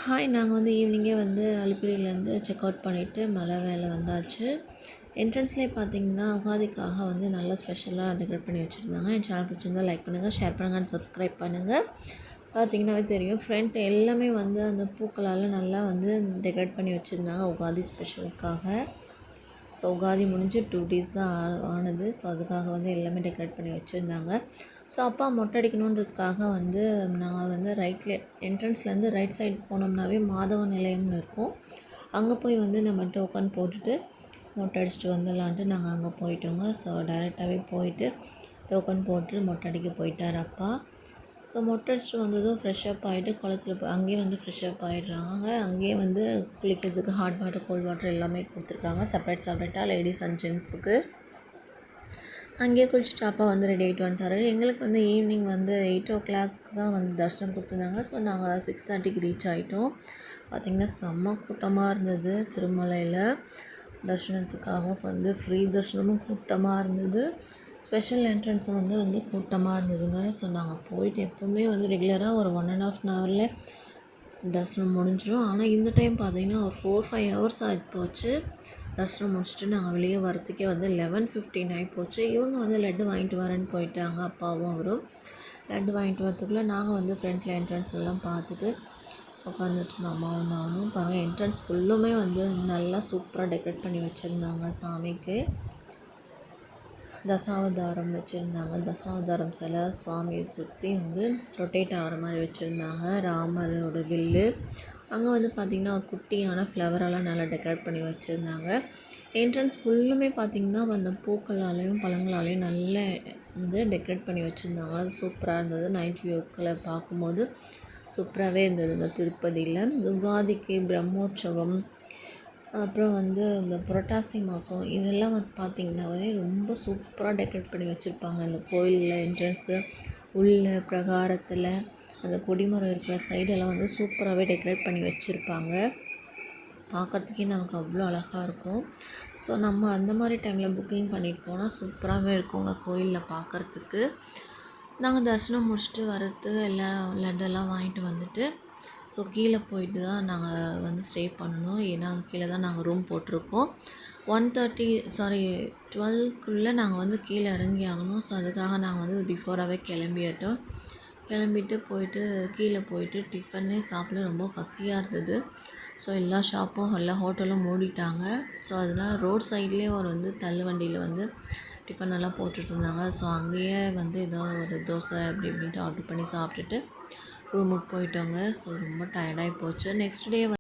Hi, நாங்கள் வந்து ஈவினிங்கே வந்து அலிப்பிரியிலேருந்து செக் அவுட் பண்ணிவிட்டு மலை மேலே வந்தாச்சு. என்ட்ரன்ஸ்லேயே பார்த்தீங்கன்னா உகாதிக்காக வந்து நல்லா ஸ்பெஷலாக டெக்கரேட் பண்ணி வச்சுருந்தாங்க. என் சேனல் பிடிச்சிருந்தால் லைக் பண்ணுங்கள், ஷேர் பண்ணுங்கள் அண்ட் சப்ஸ்கிரைப் பண்ணுங்கள். பார்த்தீங்கன்னாவே தெரியும், ஃப்ரண்ட் எல்லாமே வந்து அந்த பூக்களால் நல்லா வந்து டெக்கரேட் பண்ணி வச்சுருந்தாங்க உகாதி ஸ்பெஷலுக்காக. ஸோ உகாதி முடிஞ்சு 2 days தான் ஆனது. ஸோ அதுக்காக வந்து எல்லாமே டெக்கரேட் பண்ணி வச்சுருந்தாங்க. ஸோ அப்பா மொட்டை அடிக்கணுன்றதுக்காக வந்து நான் வந்து என்ட்ரன்ஸ்லேருந்து ரைட் சைடு போனோம்னாவே மாதவ நிலையம்னு இருக்கும். அங்கே போய் வந்து நம்ம டோக்கன் போட்டுட்டு மொட்டை அடிச்சுட்டு வந்துடலான்ட்டு நாங்கள் அங்கே போயிட்டோங்க. ஸோ டைரெக்டாகவே போயிட்டு டோக்கன் போட்டு மொட்டை அடிக்க போயிட்டார் அப்பா. ஸோ மொட்டை அடிச்சுட்டு வந்ததும் ஃப்ரெஷ்ஷப் ஆகிட்டு குளத்துல போய் அங்கேயே வந்து ஃப்ரெஷ்ஷப் ஆகிடுறாங்க. அங்கேயே வந்து குளிக்கிறதுக்கு ஹாட் வாட்டர் கோல்ட் வாட்டர் எல்லாமே கொடுத்துருக்காங்க, செப்பரேட்டாக லேடிஸ் அண்ட் ஜென்ஸுக்கு. அங்கேயே குளிச்சுட்டு அப்பா வந்து ரெடி ஆகிட்டு வந்துட்டார். எங்களுக்கு வந்து ஈவினிங் வந்து 8 o'clock தான் வந்து தரிசனம் கொடுத்துருந்தாங்க. ஸோ நாங்கள் 6:30க்கு ரீச் ஆகிட்டோம். பார்த்திங்கன்னா செம்ம கூட்டமாக இருந்தது. திருமலையில் தரிசனத்துக்காக வந்து ஃப்ரீ தரிசனமும் கூட்டமாக இருந்தது, ஸ்பெஷல் என்ட்ரன்ஸும் வந்து கூட்டமாக இருந்ததுங்க. ஸோ நாங்கள் போயிட்டு எப்போவுமே வந்து ரெகுலராக ஒரு 1.5 hourல தரிசனம் முடிஞ்சிடும். ஆனால் இந்த டைம் பார்த்திங்கன்னா ஒரு 4-5 hours ஆகிப்போச்சு. தரிசனம் முடிச்சுட்டு நாங்கள் வெளியே வரத்துக்கே வந்து 11:15 ஆகிப்போச்சு. இவங்க வந்து லட்டு வாங்கிட்டு வரேன்னு போயிட்டாங்க, அப்பாவும் அவரும். லட்டு வாங்கிட்டு வரத்துக்குள்ளே நாங்கள் வந்து ஃப்ரண்ட்டில் என்ட்ரன்ஸ் எல்லாம் பார்த்துட்டு உட்காந்துட்டு இருந்தோம், அம்மாவும் நானும். பாருங்கள், என்ட்ரன்ஸ் ஃபுல்லுமே வந்து நல்லா சூப்பராக டெக்கரேட் பண்ணி வச்சுருந்தாங்க. சாமிக்கு தசாவதாரம் வச்சுருந்தாங்க. தசாவதாரம் சிலை சுவாமியை சுற்றி வந்து ரொட்டேட் ஆகிற மாதிரி வச்சுருந்தாங்க. ராமரோட வில்லு அங்கே வந்து பார்த்திங்கன்னா ஒரு குட்டியான ஃப்ளவரெல்லாம் நல்லா டெக்கரேட் பண்ணி வச்சுருந்தாங்க. என்ட்ரன்ஸ் ஃபுல்லுமே பார்த்திங்கன்னா அந்த பூக்களாலேயும் பழங்களாலேயும் நல்லா வந்து டெக்கரேட் பண்ணி வச்சுருந்தாங்க. அது சூப்பராக இருந்தது. நைட் வியூக்களை பார்க்கும்போது சூப்பராகவே இருந்ததுங்க. திருப்பதியில் உகாதிக்கு பிரம்மோற்சவம், அப்புறம் வந்து இந்த புரட்டாசி மாதம் இதெல்லாம் வந்து பார்த்திங்கன்னாவே ரொம்ப சூப்பராக டெக்கரேட் பண்ணி வச்சுருப்பாங்க. அந்த கோயிலில் என்ட்ரன்ஸு உள்ள பிரகாரத்தில் அந்த கொடிமரம் இருக்கிற சைடெல்லாம் வந்து சூப்பராகவே டெக்கரேட் பண்ணி வச்சுருப்பாங்க. பார்க்குறதுக்கே நமக்கு அவ்வளோ அழகாக இருக்கும். ஸோ நம்ம அந்த மாதிரி டைமில் புக்கிங் பண்ணிட்டு போனால் சூப்பராகவே இருக்குங்க கோயிலில் பார்க்குறதுக்கு. நாங்கள் தரிசனம் முடிச்சுட்டு வரது எல்லாம் லட்டெல்லாம் வாங்கிட்டு வந்துட்டு ஸோ கீழே போயிட்டு தான் நாங்கள் வந்து ஸ்டே பண்ணணும். ஏன்னா கீழே தான் நாங்கள் ரூம் போட்டிருக்கோம். 12:க்குள்ளே நாங்கள் வந்து கீழே இறங்கி ஆகணும். ஸோ அதுக்காக நாங்கள் வந்து பிஃபோராகவே கிளம்பிட்டு போயிட்டு கீழே போயிட்டு டிஃபனே சாப்பிட ரொம்ப பசியாக இருந்தது. ஸோ எல்லா ஷாப்பும் எல்லா ஹோட்டலும் மூடிட்டாங்க. ஸோ அதனால் ரோட் சைட்லேயே ஒரு வந்து தள்ளு வண்டியில் வந்து டிஃபன் எல்லாம் போட்டுட்டு இருந்தாங்க. ஸோ அங்கேயே வந்து ஏதோ ஒரு தோசை அப்படி இப்படின்ட்டு ஆர்டர் பண்ணி சாப்பிட்டுட்டு ரூமுக்கு போயிட்டோங்க. ஸோ ரொம்ப டயர்டாகி போச்சு. Next day